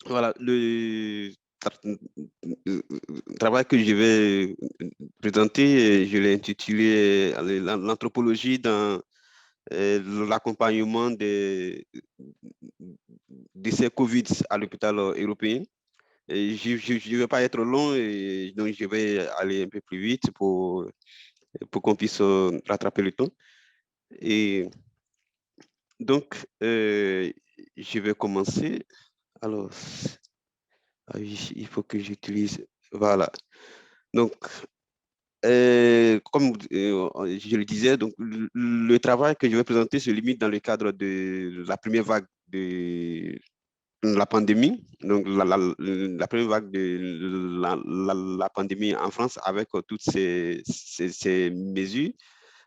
Voilà, le travail que je vais présenter, je l'ai intitulé l'anthropologie dans l'accompagnement des décès Covid à l'hôpital européen. Et je ne vais pas être long, et donc je vais aller un peu plus vite pour qu'on puisse rattraper le temps. Et donc, je vais commencer. Alors, il faut que j'utilise. Voilà. Donc, comme je le disais, donc, le travail que je vais présenter se limite dans le cadre de la première vague de la pandémie, donc la première vague de la pandémie en France avec toutes ces mesures.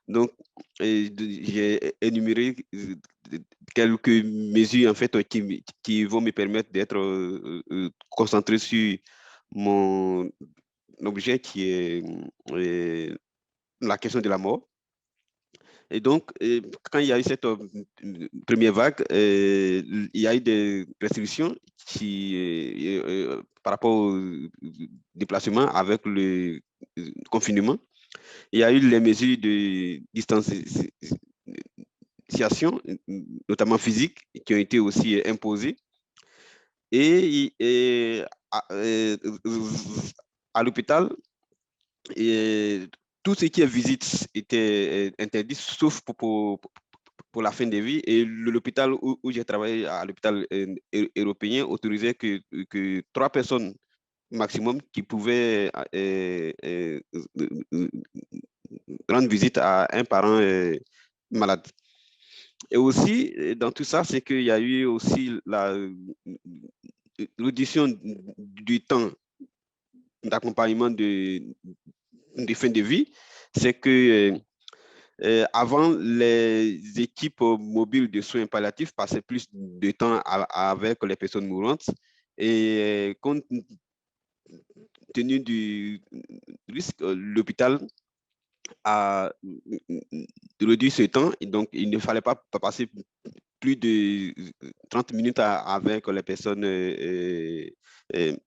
Donc, j'ai énuméré quelques mesures en fait qui vont me permettre d'être concentré sur mon objet qui est la question de la mort. Et donc, quand il y a eu cette première vague, il y a eu des restrictions par rapport au déplacement avec le confinement. Il y a eu les mesures de distanciation, notamment physique, qui ont été aussi imposées. Et à l'hôpital, et tout ce qui est visite était interdit, sauf pour la fin de vie. Et l'hôpital où j'ai travaillé, à l'hôpital européen, autorisait que 3 personnes maximum qui pouvaient rendre visite à un parent malade. Et aussi, dans tout ça, c'est qu'il y a eu aussi la réduction du temps d'accompagnement de fin de vie. C'est que avant, les équipes mobiles de soins palliatifs passaient plus de temps avec les personnes mourantes. Et compte tenu du risque, l'hôpital a réduit ce temps. Et donc, il ne fallait pas passer plus de 30 minutes avec les personnes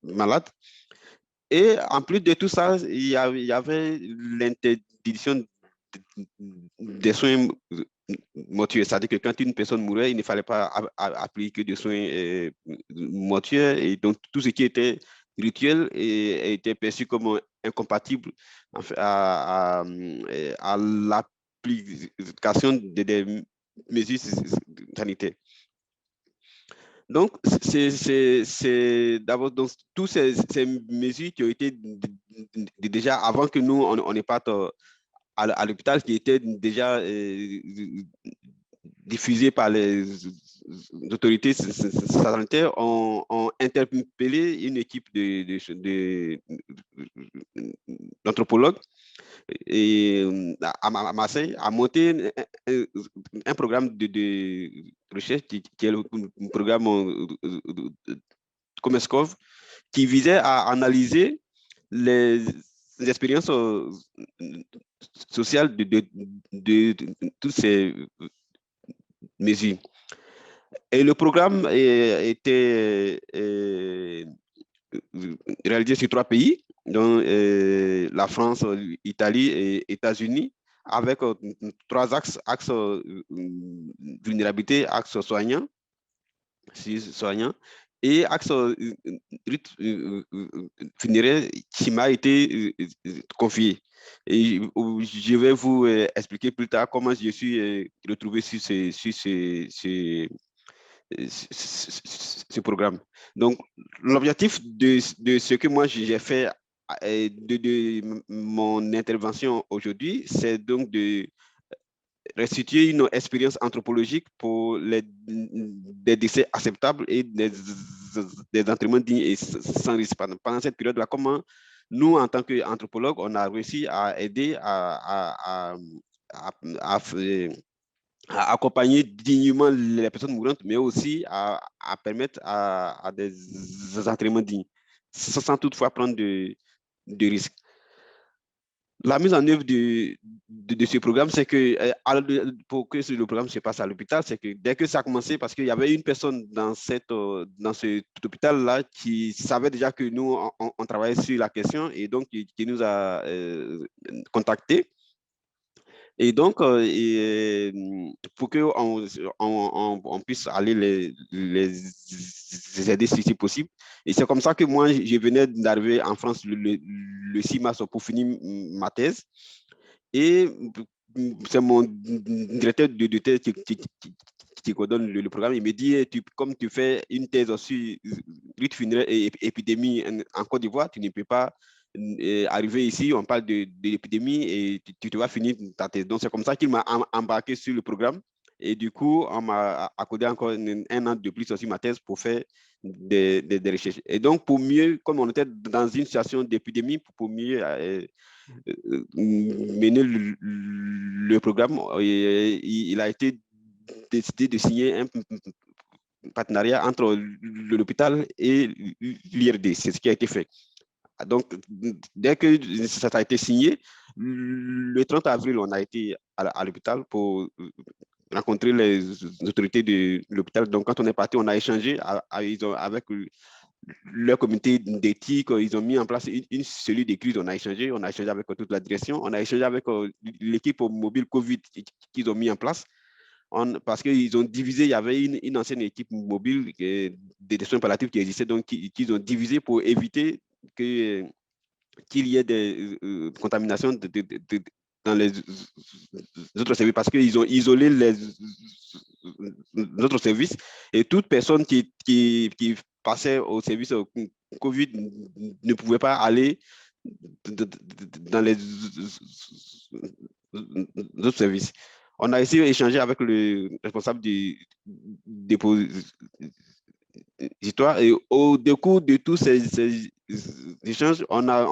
malades. Et en plus de tout ça, il y avait l'interdiction des soins mortuaires. C'est-à-dire que quand une personne mourait, il ne fallait pas appliquer de soins mortuaires. Et donc, tout ce qui était rituel était perçu comme incompatible à l'application des mesures sanitaires. Donc, c'est d'abord toutes ces mesures qui ont été déjà avant que nous, on ne parte à l'hôpital, qui étaient déjà diffusées par les autorités sanitaires, ont interpellé une équipe d'anthropologues et à Marseille a monté un programme de recherche qui est le programme Comescov, qui visait à analyser les expériences sociales de toutes ces mesures. Et le programme était réalisé sur 3 pays, dont la France, l'Italie et États-Unis, avec 3 axes vulnérabilité, axe soignant, et axe funéraire qui m'a été confié. Et je vais vous expliquer plus tard comment je suis retrouvé sur ce programme. Donc, l'objectif de ce que moi j'ai fait de mon intervention aujourd'hui, c'est donc de restituer une expérience anthropologique pour des décès acceptables et des enterrements dignes et sans risque. Pendant cette période-là, comment nous, en tant qu'anthropologues, on a réussi à aider à à accompagner dignement les personnes mourantes, mais aussi à permettre à des enterrements dignes, sans toutefois prendre de risques. La mise en œuvre de ce programme, c'est que pour que le programme se passe à l'hôpital, c'est que dès que ça a commencé, parce qu'il y avait une personne dans cet hôpital-là qui savait déjà que nous, on travaillait sur la question et donc qui nous a contactés. Et donc, pour qu'on on puisse aller les aider si c'est possible. Et c'est comme ça que moi, je venais d'arriver en France le 6 mars pour finir ma thèse. Et c'est mon directeur de thèse qui coordonne le programme. Il me dit, comme tu fais une thèse sur lutte funéraire et épidémie en Côte d'Ivoire, tu ne peux pas arriver ici, on parle de l'épidémie et tu vas finir ta thèse. Donc, c'est comme ça qu'il m'a embarqué sur le programme. Et du coup, on m'a accordé encore un an de plus sur ma thèse pour faire des recherches. Et donc, pour mieux, comme on était dans une situation d'épidémie, pour mieux mener le programme, il a été décidé de signer un partenariat entre l'hôpital et l'IRD. C'est ce qui a été fait. Donc, dès que ça a été signé, le 30 avril, on a été à l'hôpital pour rencontrer les autorités de l'hôpital. Donc, quand on est parti, on a échangé avec leur comité d'éthique. Ils ont mis en place une cellule de crise. On a échangé avec toute la direction. On a échangé avec l'équipe mobile COVID qu'ils ont mis en place. Parce qu'ils ont divisé, il y avait une ancienne équipe mobile des soins palliatifs qui existait, donc qu'ils ont divisé pour éviter que qu'il y ait des contaminations dans les autres services parce qu'ils ont isolé les autres services et toute personne qui passait au service COVID ne pouvait pas aller dans les autres services. On a essayé d'échanger avec le responsable du dépositoire et au décours de tous ces échanges, on a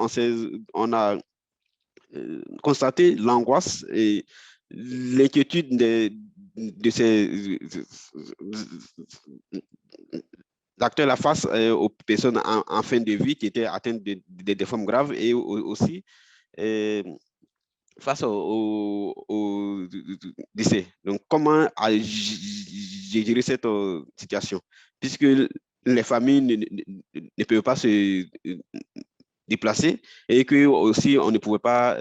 constaté l'angoisse et l'inquiétude de ces acteurs la face aux personnes en fin de vie qui étaient atteintes de formes graves et aussi face au décès. Donc, comment j'ai géré cette situation? Puisque les familles ne peuvent pas se déplacer et que aussi on ne pouvait pas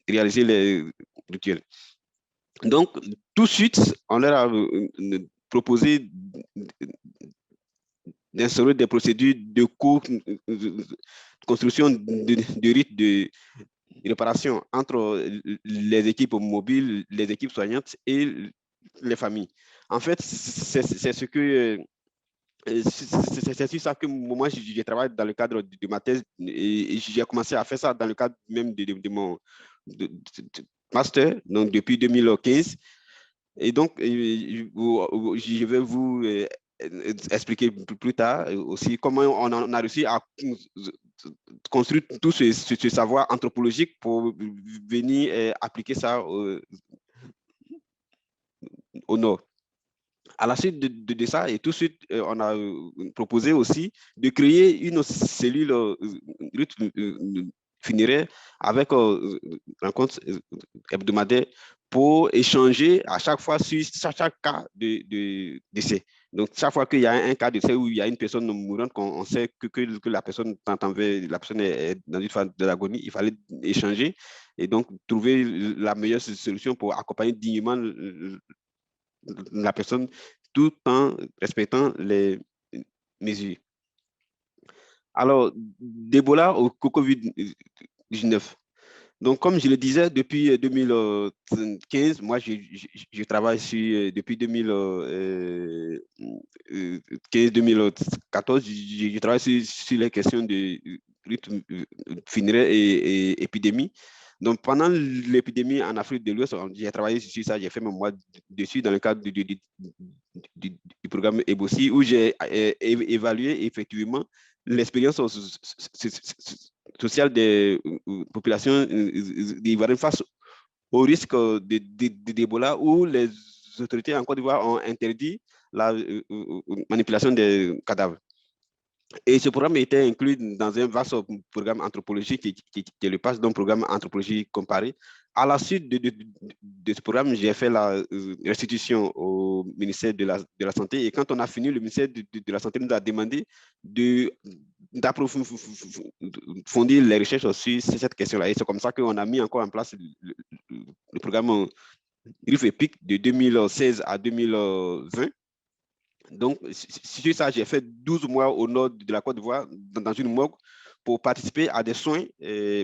réaliser les rituels. Donc, tout de suite, on leur a proposé d'instaurer des procédures de construction de rites de réparation entre les équipes mobiles, les équipes soignantes et les familles. En fait, c'est ce que c'est sur ça que moi, je travaille dans le cadre de ma thèse et j'ai commencé à faire ça dans le cadre même de mon master, donc depuis 2015. Et donc, je vais vous expliquer plus tard aussi comment on a réussi à construire tout ce savoir anthropologique pour venir appliquer ça au nord. À la suite de ça, et tout de suite, on a proposé aussi de créer une cellule funéraire avec rencontre hebdomadaire pour échanger à chaque fois sur chaque cas de décès. Donc, chaque fois qu'il y a un cas de décès où il y a une personne mourante, on sait que la personne la personne est dans une phase de l'agonie, il fallait échanger et donc trouver la meilleure solution pour accompagner dignement la personne tout en respectant les mesures. Alors, d'Ebola au COVID-19. Donc, comme je le disais, depuis 2015, moi, je travaille depuis 2015-2014, je travaille sur les questions de rythme funéraire et épidémie. Donc, pendant l'épidémie en Afrique de l'Ouest, j'ai travaillé sur ça, j'ai fait mon mois dessus dans le cadre du programme EBOSI, où j'ai évalué effectivement l'expérience sociale des populations ivoiriennes face au risque d'Ebola, où les autorités en Côte d'Ivoire ont interdit la manipulation des cadavres. Et ce programme était inclus dans un vaste programme anthropologique qui est le PASS, donc programme anthropologie comparée. À la suite de ce programme, j'ai fait la restitution au ministère de la Santé. Et quand on a fini, le ministère de la Santé nous a demandé d'approfondir les recherches sur cette question-là. Et c'est comme ça qu'on a mis encore en place le programme RIF EPIC de 2016 à 2020. Donc, sur ça, j'ai fait 12 mois au nord de la Côte d'Ivoire, dans une morgue, pour participer à des soins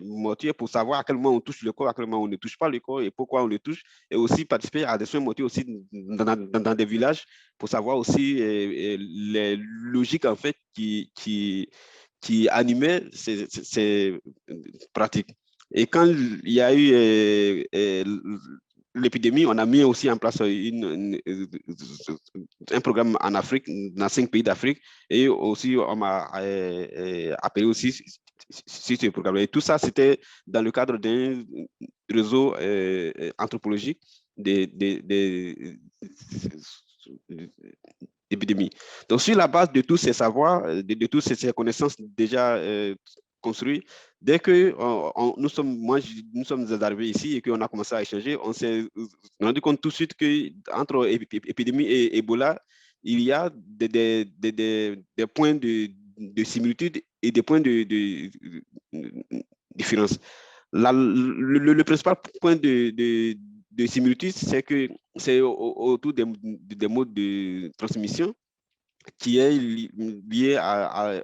mortiers, pour savoir à quel moment on touche le corps, à quel moment on ne touche pas le corps et pourquoi on le touche, et aussi participer à des soins mortiers aussi dans des villages, pour savoir aussi les logiques, en fait, qui animaient ces pratiques. Et quand il y a eu l'épidémie, on a mis aussi en place un programme en Afrique, dans 5 pays d'Afrique, et aussi on m'a appelé aussi sur ce programme. Et tout ça, c'était dans le cadre d'un réseau anthropologique des épidémies. Donc, sur la base de tous ces savoirs, de toutes ces connaissances déjà construites, dès que nous sommes arrivés ici et qu'on a commencé à échanger, on s'est rendu compte tout de suite qu'entre épidémie et Ebola, il y a des points de similitude et des points de différence. Le principal point de similitude, c'est que c'est autour des modes de transmission qui est lié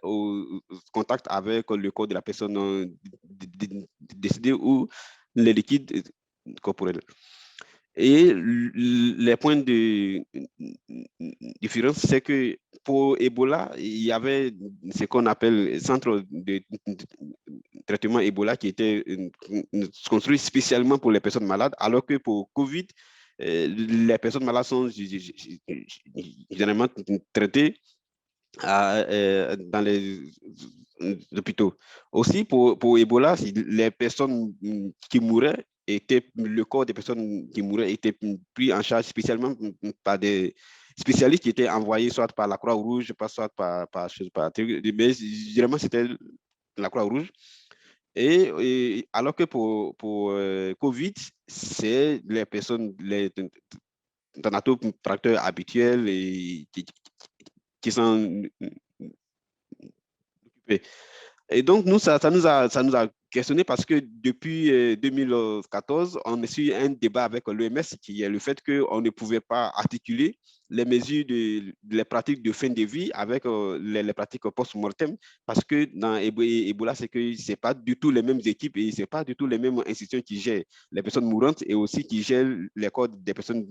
au contact avec le corps de la personne décédée ou les liquides corporels. Et les points de différence, c'est que pour Ebola, il y avait ce qu'on appelle centre de traitement Ebola qui était construit spécialement pour les personnes malades, alors que pour Covid, les personnes malades sont généralement traitées dans les hôpitaux. Aussi, pour Ebola, les personnes qui mouraient le corps des personnes qui mouraient était pris en charge spécialement par des spécialistes qui étaient envoyés soit par la Croix-Rouge, soit mais généralement c'était la Croix-Rouge. Alors que pour Covid, c'est les personnes, les thanatopracteurs habituels et qui sont occupés. Et donc, nous, ça nous a questionné parce que depuis 2014, on a eu un débat avec l'OMS qui est le fait qu'on ne pouvait pas articuler les mesures les pratiques de fin de vie avec les pratiques post-mortem parce que dans Ebola, c'est que ce n'est pas du tout les mêmes équipes et ce n'est pas du tout les mêmes institutions qui gèrent les personnes mourantes et aussi qui gèrent les corps des personnes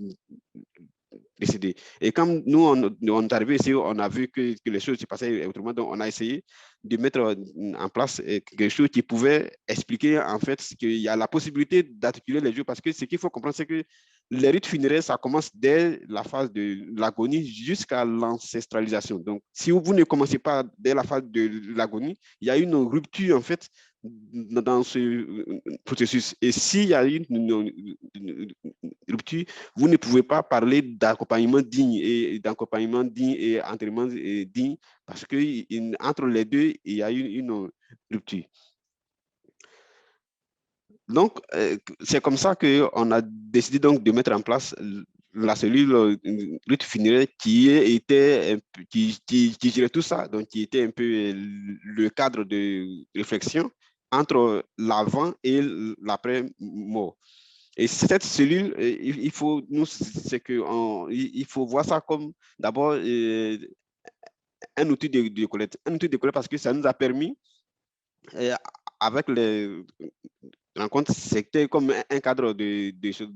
décédées. Et comme nous, on est arrivé ici, on a vu que les choses se passaient autrement, donc on a essayé de mettre en place quelque chose qui pouvait expliquer en fait qu'il y a la possibilité d'articuler les jours parce que ce qu'il faut comprendre, c'est que les rites funéraires, ça commence dès la phase de l'agonie jusqu'à l'ancestralisation. Donc, si vous ne commencez pas dès la phase de l'agonie, il y a une rupture en fait dans ce processus. Et s'il y a une rupture, vous ne pouvez pas parler d'accompagnement digne et entraînement digne parce que entre les deux, il y a une rupture. Donc, c'est comme ça qu'on a décidé donc de mettre en place la cellule lutte funéraire qui gérait tout ça, donc qui était un peu le cadre de réflexion entre l'avant et l'après-mort. Et cette cellule, il faut, nous, c'est que il faut voir ça comme d'abord un outil de collecte. Un outil de collecte parce que ça nous a permis, avec les rencontres, c'était comme un cadre de choses,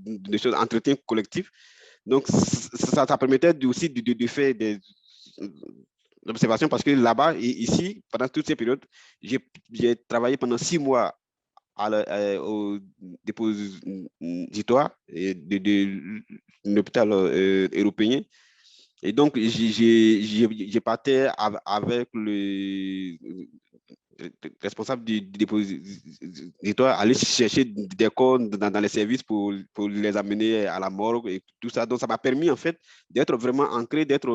entretien collectif. Donc, ça permettait aussi de faire des observations parce que là-bas, ici, pendant toutes ces périodes, j'ai travaillé pendant 6 mois au dépositoire de l'hôpital européen. Et donc, j'ai parté avec le responsable du dépositoire, aller chercher des corps dans les services pour les amener à la morgue et tout ça. Donc, ça m'a permis, en fait, d'être vraiment ancré, d'être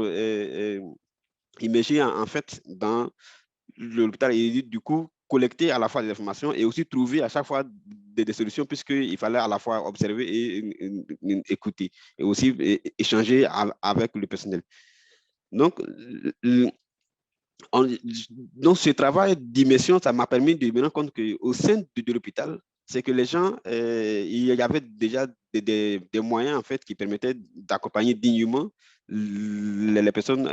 immergé, en fait, dans l'hôpital et du coup collecter à la fois des informations et aussi trouver à chaque fois des solutions puisqu'il fallait à la fois observer et écouter et aussi échanger avec le personnel. Donc, en, donc ce travail d'immersion, ça m'a permis de me rendre compte qu'au sein de l'hôpital, c'est que les gens, il y avait déjà des moyens en fait qui permettaient d'accompagner dignement les personnes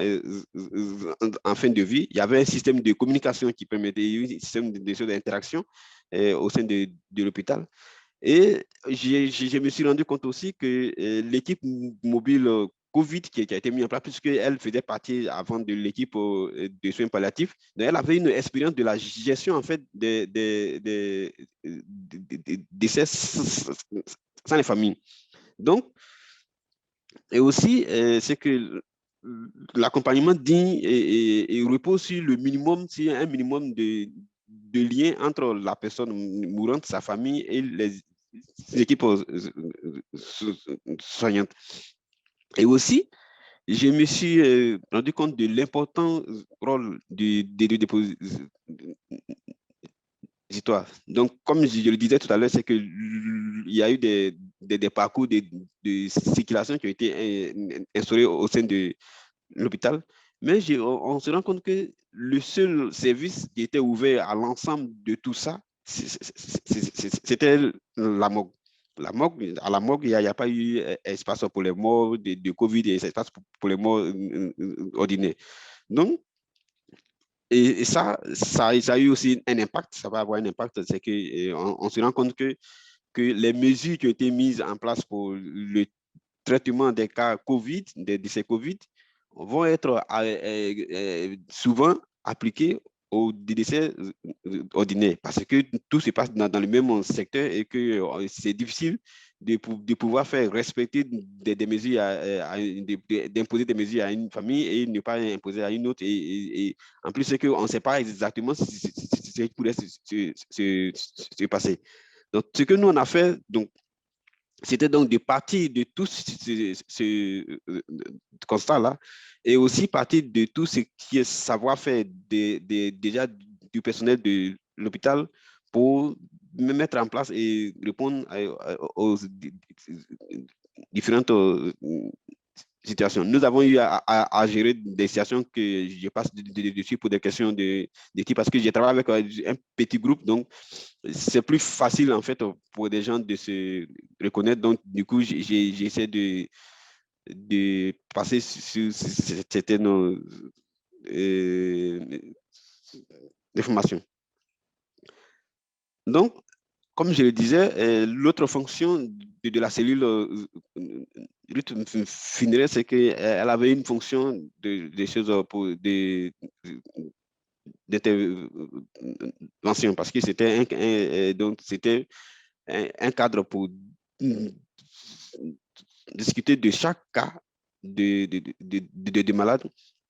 en fin de vie. Il y avait un système de communication qui permettait, un système d'interaction au sein de l'hôpital. Et je me suis rendu compte aussi que l'équipe mobile Covid qui a été mise en place, puisqu'elle faisait partie avant de l'équipe de soins palliatifs, donc elle avait une expérience de la gestion en fait des décès sans les familles. Donc, et aussi, c'est que l'accompagnement digne et repose sur le minimum, sur un minimum de lien entre la personne mourante, sa famille et les équipes soignantes. Et aussi, je me suis rendu compte de l'important rôle des dépositoires. Donc, comme je le disais tout à l'heure, c'est qu'il y a eu des parcours de circulation qui ont été instaurés au sein de l'hôpital. Mais on se rend compte que le seul service qui était ouvert à l'ensemble de tout ça, c'était la morgue. À la morgue, il n'y a pas eu espace pour les morts de Covid et espace pour les morts ordinaires. Donc, et ça a eu aussi un impact, ça va avoir un impact, c'est qu'on se rend compte que les mesures qui ont été mises en place pour le traitement des cas Covid, des décès Covid, vont être souvent appliqués aux décès ordinaires parce que tout se passe dans le même secteur et que c'est difficile de pouvoir faire respecter des mesures, d'imposer des mesures à une famille et ne pas imposer à une autre. Et en plus, c'est qu'on ne sait pas exactement ce qui pourrait se passer. Donc, ce que nous, on a fait, donc, c'était donc de partir de tout ce constat-là et aussi partir de tout ce qui est savoir-faire déjà du personnel de l'hôpital pour me mettre en place et répondre aux différentes situations. Nous avons eu à gérer des situations que je passe dessus pour des questions d'équipe parce que j'ai travaillé avec un petit groupe, donc c'est plus facile en fait pour des gens de se reconnaître. Donc, du coup, j'essaie de passer sur certaines informations. Donc, comme je le disais, l'autre fonction de la cellule lutte funéraire, c'est qu'elle avait une fonction de choses pour d'intervention parce que c'était donc c'était un cadre pour discuter de chaque cas de malade,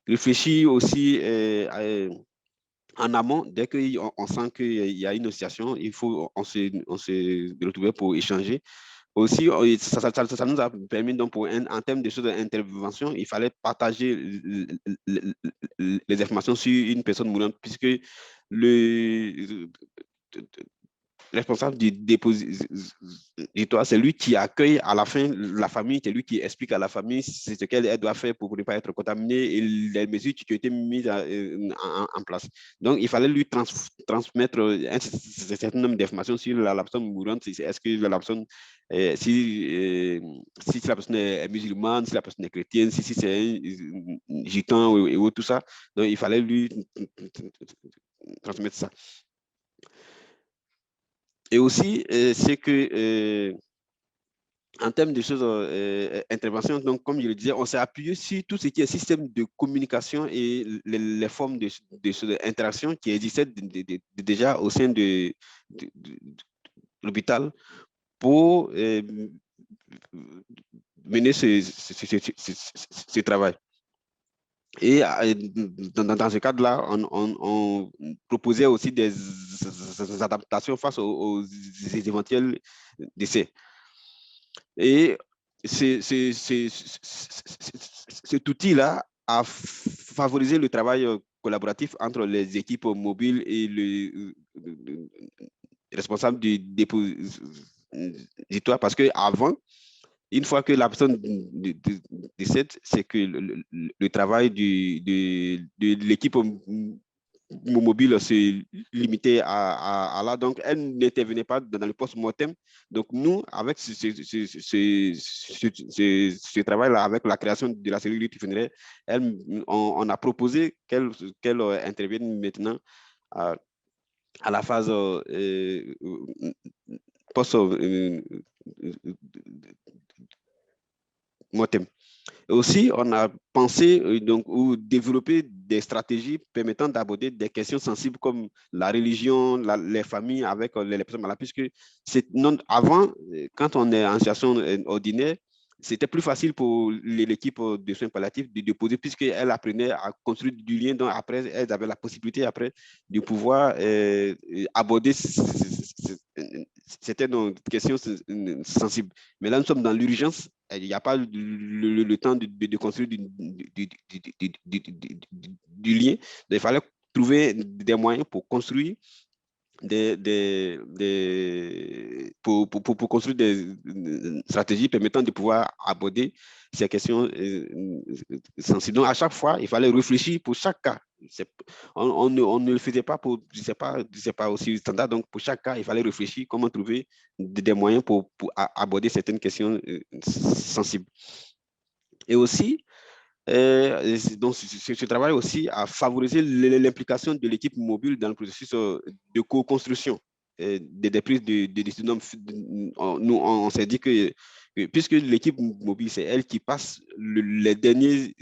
réfléchir aussi en amont, dès qu'on sent qu'il y a une association, on se retrouver pour échanger. Aussi, ça nous a permis, donc, en termes de choses d'intervention, il fallait partager les informations sur une personne mourante, puisque le, responsable du dépositoire, c'est lui qui accueille à la fin la famille, c'est lui qui explique à la famille ce qu'elle doit faire pour ne pas être contaminée et les mesures qui ont été mises en place. Donc, il fallait lui transmettre un certain nombre d'informations sur la personne mourante. Est-ce que la personne, si la personne est musulmane, si la personne est chrétienne, si c'est un gitan et tout ça. Donc, il fallait lui transmettre ça. Et aussi, c'est que en termes de choses, intervention, donc comme je le disais, on s'est appuyé sur tout ce qui est système de communication et les formes de interaction qui existaient déjà au sein de l'hôpital pour mener ce travail. Et dans ce cadre-là, on proposait aussi des adaptations face aux éventuels décès. Et cet outil-là a favorisé le travail collaboratif entre les équipes mobiles et le responsable du dépositoire, parce qu'avant, une fois que la personne décède, c'est que le travail de l'équipe mobile se limitait à là. Donc, elle n'intervenait pas dans le post-mortem. Donc, nous, avec ce travail-là, avec la création de la cellule funéraire, on a proposé qu'elle intervienne maintenant à la phase post-mortem. Aussi, on a pensé donc, ou développer des stratégies permettant d'aborder des questions sensibles comme la religion, les familles avec les personnes malades, puisque avant, quand on est en situation ordinaire, c'était plus facile pour l'équipe de soins palliatifs de poser, puisqu'elle apprenait à construire du lien. Donc après, elles avaient la possibilité après de pouvoir aborder certaines questions sensibles. Mais là, nous sommes dans l'urgence. Il n'y a pas le temps de construire du lien. Donc, il fallait trouver des moyens pour construire pour construire des stratégies permettant de pouvoir aborder ces questions sensibles. Donc, à chaque fois, il fallait réfléchir pour chaque cas. On ne le faisait pas pour, c'est pas aussi standard. Donc, pour chaque cas, il fallait réfléchir comment trouver des moyens pour aborder certaines questions sensibles. Et aussi, donc, ce travail aussi a favorisé l'implication de l'équipe mobile dans le processus de co-construction des prises de décision. Nous, on s'est dit que puisque l'équipe mobile, c'est elle qui passe les derniers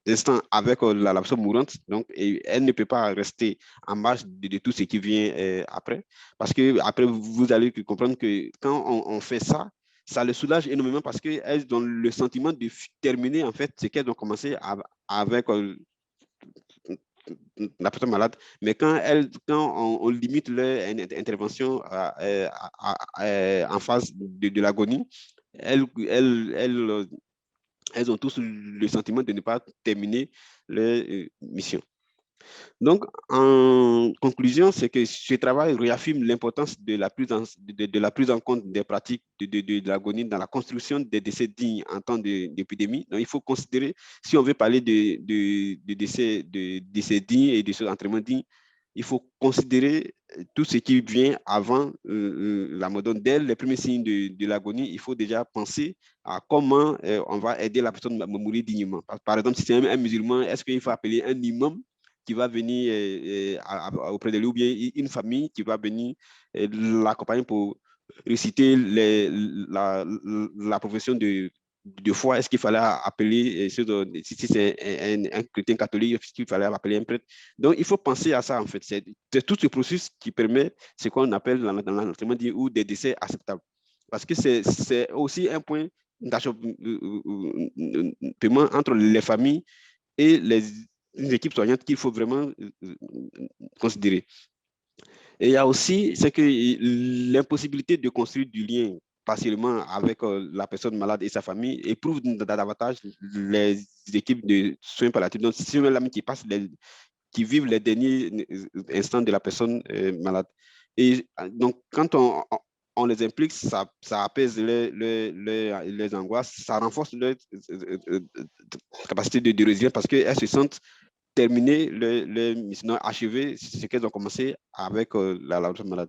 instants avec la personne mourante, donc et elle ne peut pas rester en marge de tout ce qui vient après. Parce que après, vous allez comprendre que quand on fait ça, ça les soulage énormément parce qu'elles ont le sentiment de terminer en fait ce qu'elles ont commencé avec la personne malade. Mais quand on limite leur intervention en phase de l'agonie, elles, elles, elles ont tous le sentiment de ne pas terminer leur mission. Donc, en conclusion, c'est que ce travail réaffirme l'importance de la prise en compte des pratiques de l'agonie dans la construction des décès dignes en temps d'épidémie. Donc, il faut considérer, si on veut parler de décès dignes et de entraînements dignes, il faut considérer tout ce qui vient avant la mort. Donc, dès les premiers signes de l'agonie, il faut déjà penser à comment on va aider la personne à mourir dignement. Par exemple, si c'est un musulman, est-ce qu'il faut appeler un imam qui va venir auprès de lui, ou bien une famille qui va venir l'accompagner pour réciter la profession de foi? Est-ce qu'il fallait appeler, si c'est un chrétien catholique, est-ce qu'il fallait appeler un prêtre? Donc, il faut penser à ça, en fait. C'est tout ce processus qui permet ce qu'on appelle dans l'entraînement ou des décès acceptables. Parce que c'est aussi un point d'achoppement entre les familles et les équipes soignantes qu'il faut vraiment considérer. Et il y a aussi c'est que l'impossibilité de construire du lien partiellement avec la personne malade et sa famille éprouve davantage les équipes de soins palliatifs. Donc, c'est l'ami qui vivent les derniers instants de la personne malade. Et donc, quand on les implique, ça apaise les angoisses, ça renforce leur capacité de résilience parce qu'elles se sentent terminer le mission, achever ce qu'elles ont commencé avec la personne malade.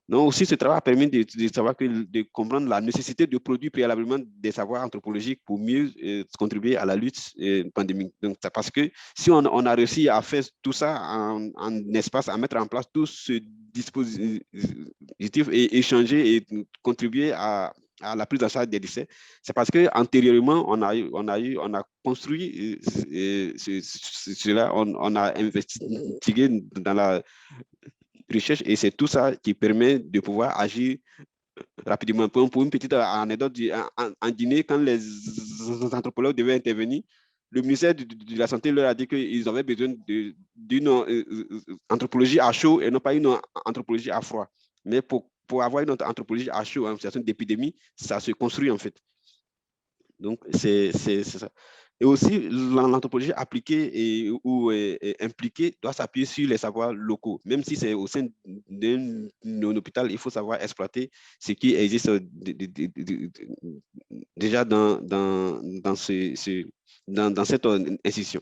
Donc aussi, ce travail a permis de comprendre la nécessité de produire préalablement des savoirs anthropologiques pour mieux contribuer à la lutte pandémique. Donc, parce que si on a réussi à faire tout ça en espace, à mettre en place tout ce dispositif et échanger et contribuer à la prise en charge des décès, c'est parce qu'antérieurement, on a construit cela, on a investigué dans la recherche et c'est tout ça qui permet de pouvoir agir rapidement. Pour une petite anecdote, en Guinée, quand les anthropologues devaient intervenir, le ministère de la Santé leur a dit qu'ils avaient besoin d'une anthropologie à chaud et non pas une anthropologie à froid. Mais pour avoir une anthropologie à chaud en situation d'épidémie, ça se construit en fait. Donc, c'est ça. Et aussi, l'anthropologie appliquée ou impliquée doit s'appuyer sur les savoirs locaux. Même si c'est au sein d'un hôpital, il faut savoir exploiter ce qui existe déjà dans cette institution.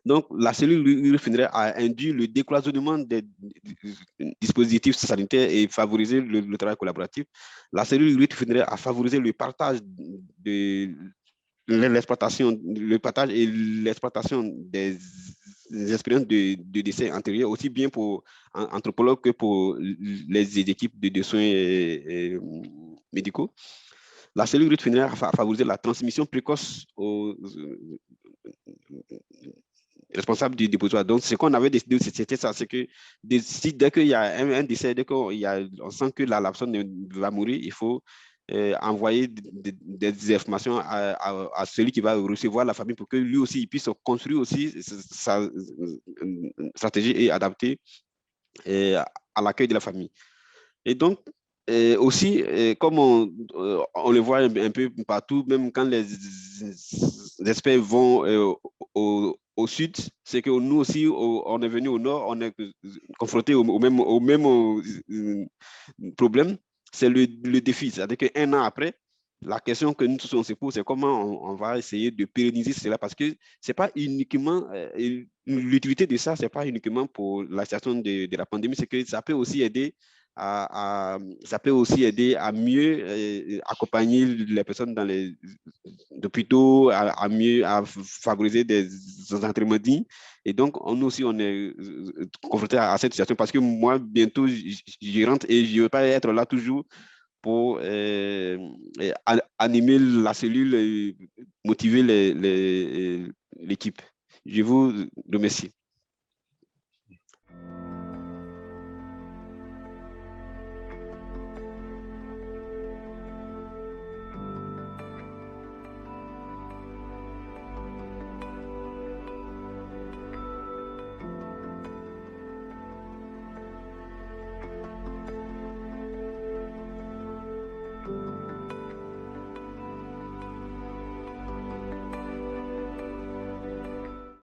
Donc, la cellule lui finirait à induire le décloisonnement des dispositifs sanitaires et favoriser le travail collaboratif. La cellule lui finirait à favoriser le partage de le partage et l'exploitation des expériences de décès antérieurs, aussi bien pour anthropologues que pour les équipes de soins médicaux. La cellule lutte finirait à favoriser la transmission précoce aux responsables du dépotoir. Donc, ce qu'on avait décidé, c'était ça, c'est que dès qu'il y a un décès, on sent que la personne va mourir, il faut envoyer des informations à celui qui va recevoir la famille pour que lui aussi il puisse construire aussi sa stratégie et adapter à l'accueil de la famille. Et donc, aussi, comme on le voit un peu partout, même quand les experts vont au sud, c'est que nous aussi, on est venu au nord, on est confronté au même problème, c'est le défi. C'est-à-dire qu'un an après, la question que nous tous on se pose, c'est comment on va essayer de pérenniser cela, parce que c'est pas uniquement l'utilité de ça, c'est pas uniquement pour la situation de la pandémie, c'est que ça peut aussi aider ça peut aussi aider à mieux accompagner les personnes dans les hôpitaux, à mieux favoriser des entraînements dignes. Et donc, nous aussi, on est confronté à cette situation parce que moi, bientôt, j'y rentre et je ne veux pas être là toujours pour animer la cellule et motiver l'équipe. Je vous remercie.